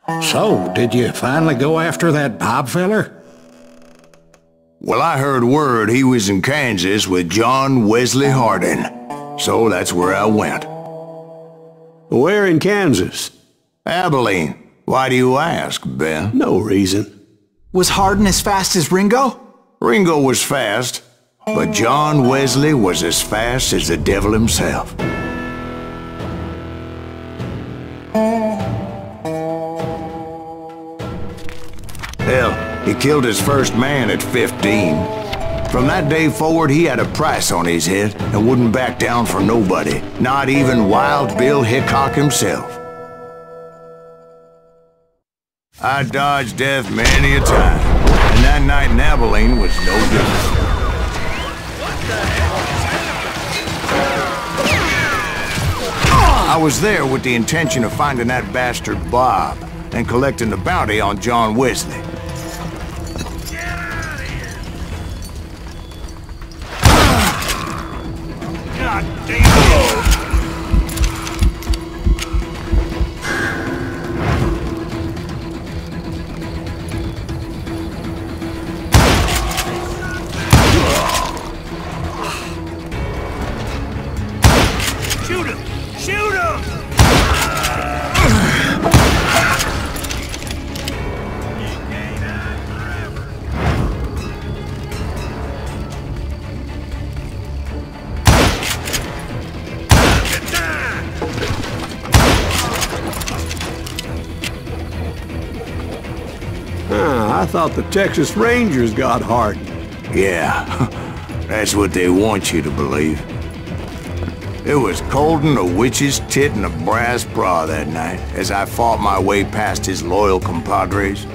So, did you finally go after that Bob feller? Well, I heard word he was in Kansas with John Wesley Hardin, so that's where I went. Where in Kansas? Abilene. Why do you ask, Ben? No reason. Was Hardin as fast as Ringo? Ringo was fast, but John Wesley was as fast as the devil himself. Hell, he killed his first man at 15. From that day forward, he had a price on his head and wouldn't back down for nobody, not even Wild Bill Hickok himself. I dodged death many a time, and that night in Abilene was no different. I was there with the intention of finding that bastard Bob and collecting the bounty on John Wesley. God damn it! Shoot him! Shoot him! I thought the Texas Rangers got Hardin. Yeah, that's what they want you to believe. It was cold and a witch's tit and a brass bra that night as I fought my way past his loyal compadres.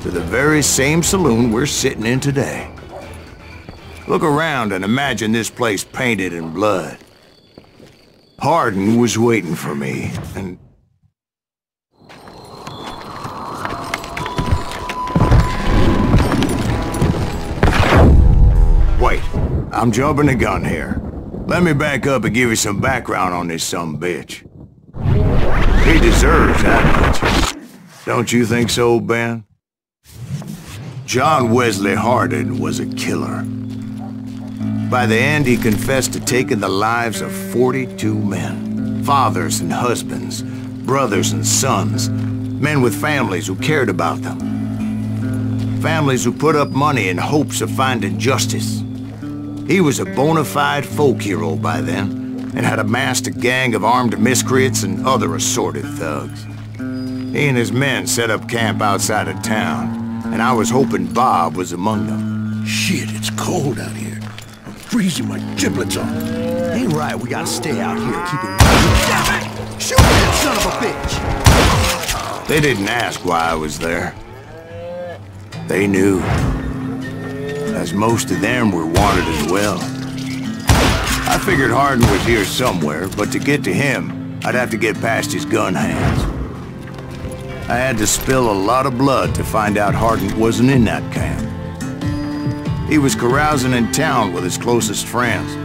To the very same saloon we're sitting in today. Look around and imagine this place painted in blood. Hardin was waiting for me, and... Wait, I'm jumping the gun here. Let me back up and give you some background on this sumbitch. He deserves that much. Don't you think so, Ben? John Wesley Hardin was a killer. By the end, he confessed to taking the lives of 42 men. Fathers and husbands, brothers and sons, men with families who cared about them. Families who put up money in hopes of finding justice. He was a bona fide folk hero by then, and had amassed a gang of armed miscreants and other assorted thugs. He and his men set up camp outside of town, and I was hoping Bob was among them. Shit, it's cold out here. I'm freezing my giblets off. Ain't right, we gotta stay out here, keep it... Shoot that son of a bitch! They didn't ask why I was there. They knew. As most of them were wanted as well. I figured Hardin was here somewhere, but to get to him, I'd have to get past his gun hands. I had to spill a lot of blood to find out Hardin wasn't in that camp. He was carousing in town with his closest friends.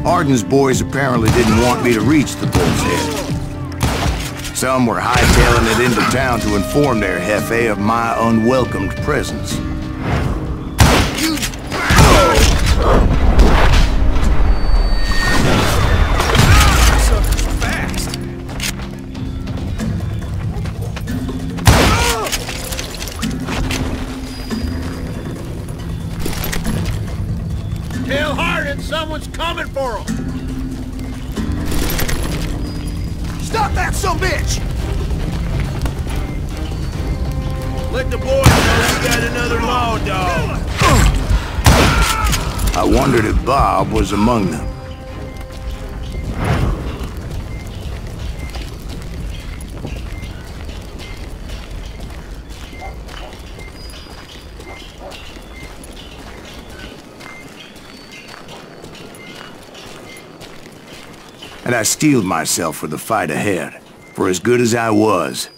Hardin's boys apparently didn't want me to reach the bull's head. Some were hightailing it into town to inform their jefe of my unwelcomed presence. Tell Hardin someone's coming for him! Stop that sumbitch! Let the boys know we got another law dog. I wondered if Bob was among them. And I steeled myself for the fight ahead. For as good as I was,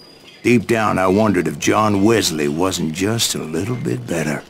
Deep down, I wondered if John Wesley wasn't just a little bit better.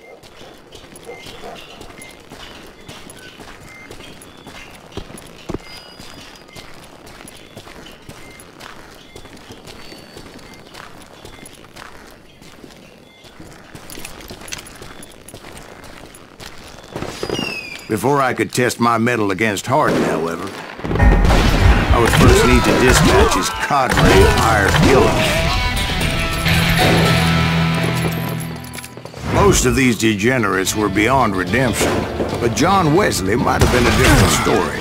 Before I could test my mettle against Hardin, however, I would first need to dispatch his cadre of hired killers. Most of these degenerates were beyond redemption, but John Wesley might have been a different story.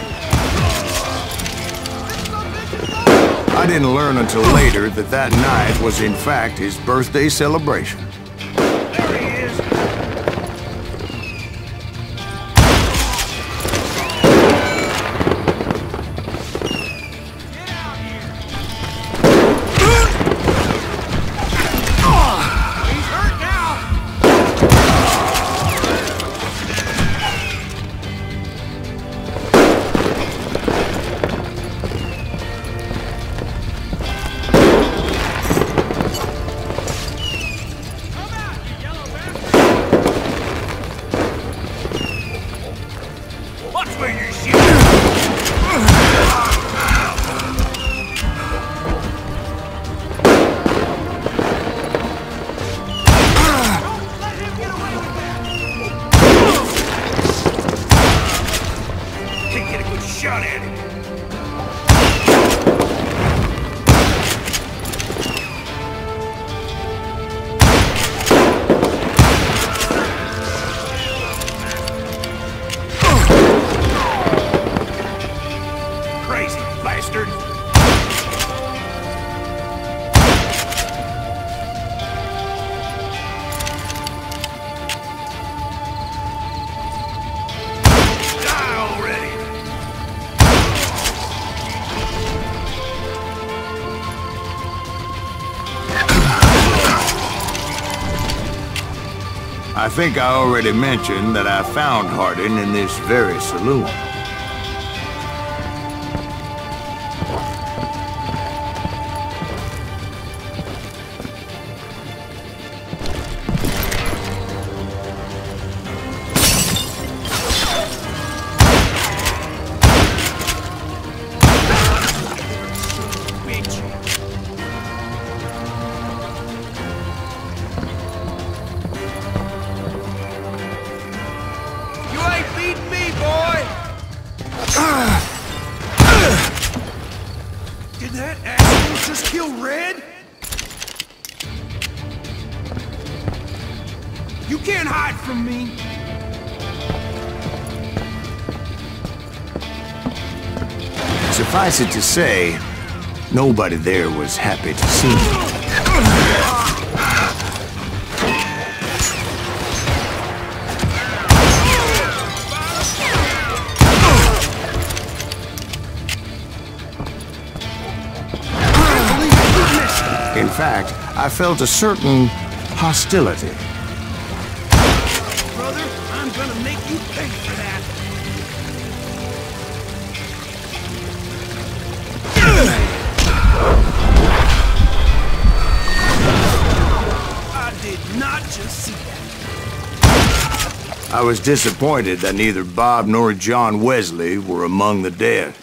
I didn't learn until later that that night was in fact his birthday celebration. There he is! I think I already mentioned that I found Hardin in this very saloon. Did that asshole just kill Red? You can't hide from me. Suffice it to say, nobody there was happy to see me. In fact, I felt a certain hostility. Brother, I'm gonna make you pay for that. I did not just see that. I was disappointed that neither Bob nor John Wesley were among the dead.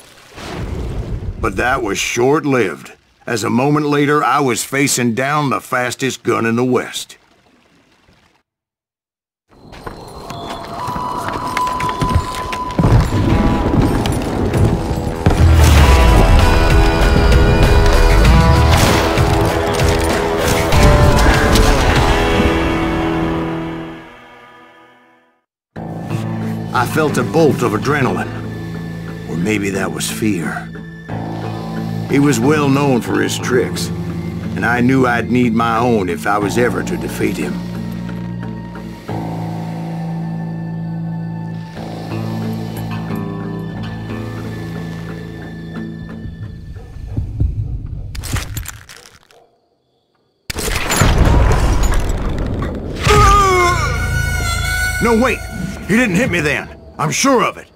But that was short-lived, as a moment later I was facing down the fastest gun in the West. I felt a bolt of adrenaline, or maybe that was fear. He was well known for his tricks, and I knew I'd need my own if I was ever to defeat him. No, wait! He didn't hit me then. I'm sure of it.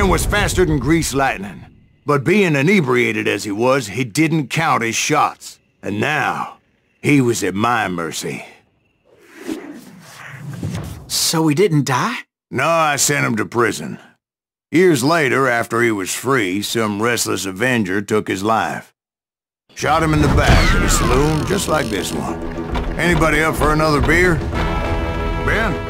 man was faster than greased lightning. But being inebriated as he was, he didn't count his shots. And now, he was at my mercy. So he didn't die? No, I sent him to prison. Years later, after he was free, some restless avenger took his life. Shot him in the back at a saloon just like this one. Anybody up for another beer? Ben,